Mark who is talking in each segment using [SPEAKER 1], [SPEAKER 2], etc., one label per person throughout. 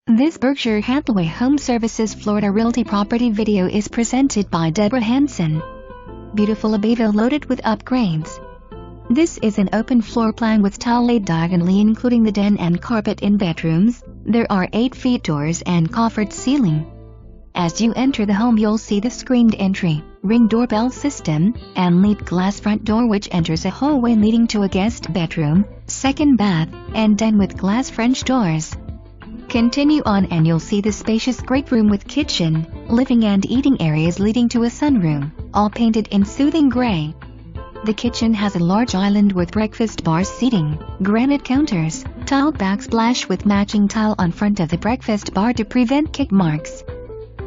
[SPEAKER 1] This Berkshire Hathaway HomeServices Florida Realty property video is presented by Deborah Hanson. Beautiful Abbeyville loaded with upgrades. This is an open floor plan with tile laid diagonally including the den and carpet in bedrooms. There are 8 feet doors and coffered ceiling. As you enter the home you'll see the screened entry, ring doorbell system, and lead glass front door which enters a hallway leading to a guest bedroom, second bath, and den with glass French doors. Continue on and you'll see the spacious great room with kitchen, living and eating areas leading to a sunroom, all painted in soothing gray. The kitchen has a large island with breakfast bar seating, granite counters, tiled backsplash with matching tile on front of the breakfast bar to prevent kick marks.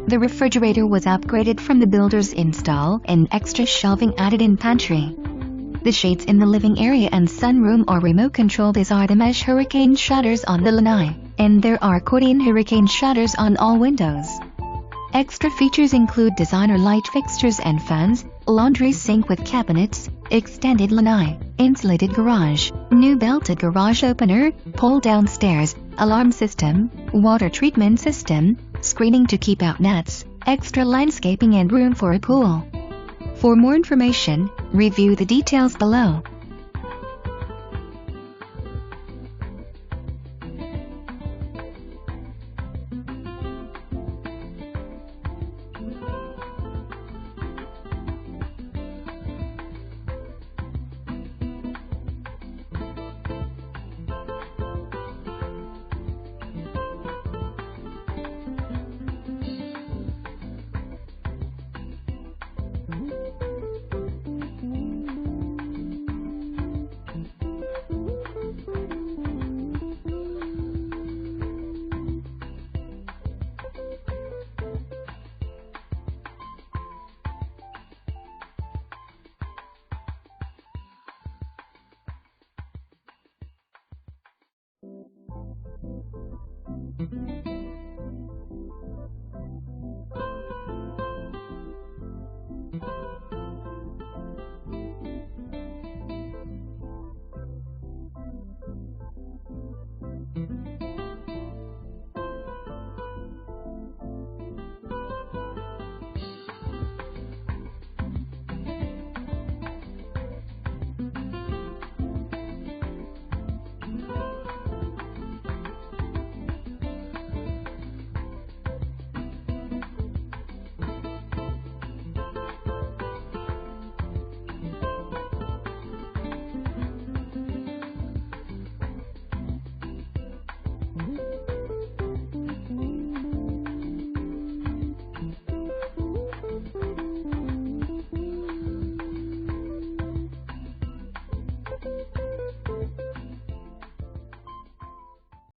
[SPEAKER 1] The refrigerator was upgraded from the builder's install and extra shelving added in pantry. The shades in the living area and sunroom are remote controlled as are the mesh hurricane shutters on the lanai, and there are accordion hurricane shutters on all windows. Extra features include designer light fixtures and fans, laundry sink with cabinets, extended lanai, insulated garage, new belted garage opener, pull-down stairs, alarm system, water treatment system, screening to keep out gnats, extra landscaping and room for a pool. For more information, review the details below.